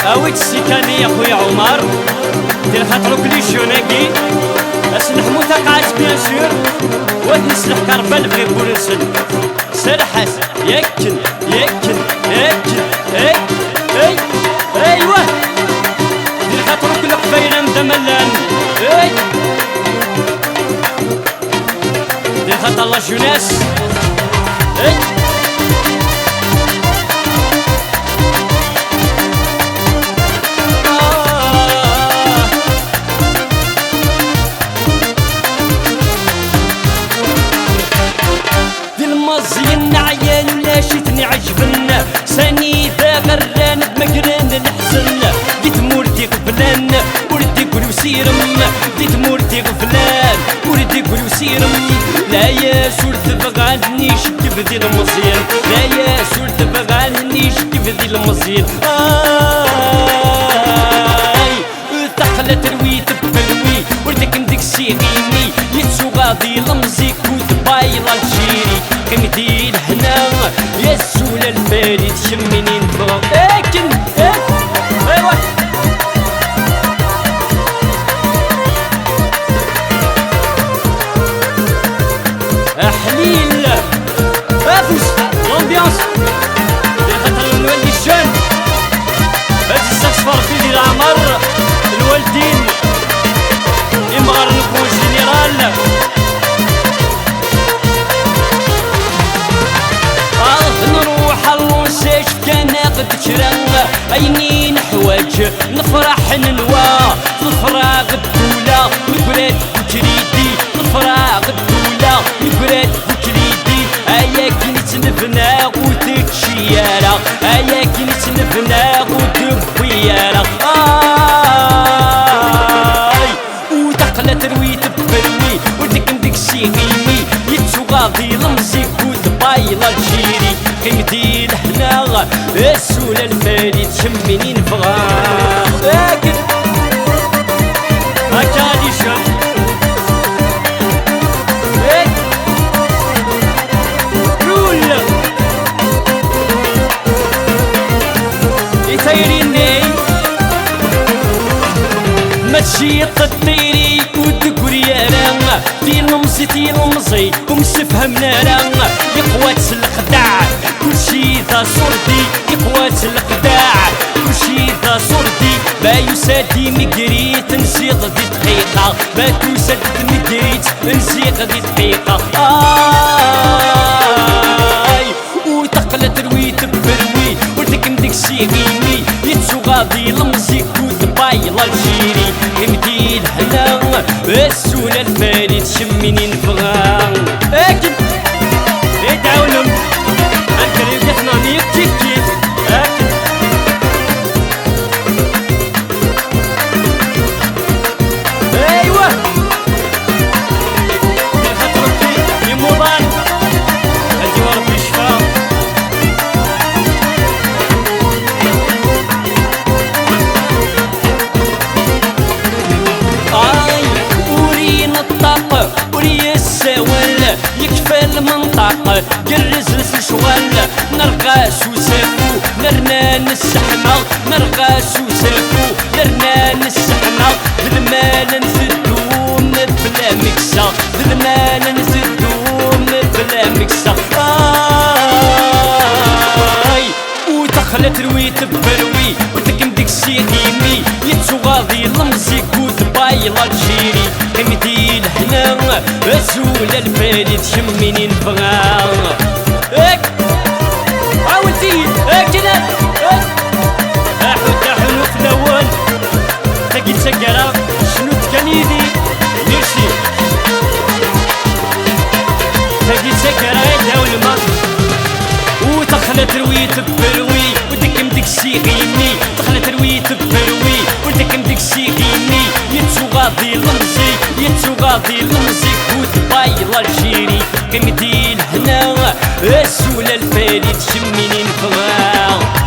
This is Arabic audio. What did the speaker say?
اويت السيكاني يا خويا عمر دير خاطرو كلي جوناكي اسلح متقاعد بيان سور واد نسلح كربال بغي بولنسن سرحس ياكن ياكن ياكن اي اي ايوا دير خاطرو كل قفايله مدملان اي دير خاطر لا جوناس اي مزيان عيان ولا شتني عجبنا ساني ذا غران بمقران الحزن ديت مورتي غفلان وردي قول وسيرم ديت مورتي غفلان وردي قول وسيرم لا يا سور تبغاني شكف ذي المزيان لا يا سور تبغاني شكف ذي المزيان ثقلت رويت بلوي وردك ندك سيغيني يتسو غاضي لمزيك وتبايلا تشيري كمدين هنا يا السولة الفارد شميني نبغى لكن ايوا احليل افوس لومبيونس اللي خاطر نولي الجون هاد الساكسفور في ديال العمر الوالدين يمغر نكون جينيرال نروح الونساج كان ناقد كرا عينين حواج نفرح ننوى الفراغ الدولة نقراد بكريدي الفراغ الدولة نقراد بكريدي ايا كي نتنفنا غوتك شيارة ايا كي نتنفنا غوتك بيارة وتقلت رويت بروي ودك ندك سيغيني يتسو غاضي لمزيك وتبايلا تشيري قيمتي لهنا السولة الفارد شميني نبغى لكن هكا ليشون رول يتايريني ما تشي الطيري ودقور يالا في المزي ومسفهمنا راه يقوات الخداع كلشي ذا صردي يقوات الخداع كلشي ذا صردي ما يسادي مقريت نزيغ ذي دقيقة ما تساد مقريت نزيغ ذي دقيقة وتقلت رويت بروي ولدك ندك سيغيني يتسو غاضي لمزيك وتبايلا الجيري يمدي لهنا السولة الفارد شميني نبغى اكن يدعولم انكريم يحناني بتكيت اكن ايوه يا خطرتي يا موبان اجي وربي الشفا وري السوال يكفى المنطق جرز الشوال نرغاس وسافو نرنان السحمة نرغاس وسافو نرنان السحمة بالمال نزدوم بلا مكسة بالمال نزدوم بلا مكسة ودخلت رويت بروي وتكمدك سيغيمي يتسو غاضي لمزيك وتبايلا تشيري قيمتي لهنا السولة الفارد شميني نبغى اك عاودتي كدا احد حلو في الاول تاكي تسكرا شنو تكنيدي ميرسي تاكي تسكرا يداو الماء ودخلت رويت بروي ودك مدك سيغيني دخلت رويت بروي ودك مدك سيغيني يتسو غاضي لمزي يتسو غاضي لمزيك وتبايلا الجيري قيمتي لهنا السولة الفارد شميني نبغى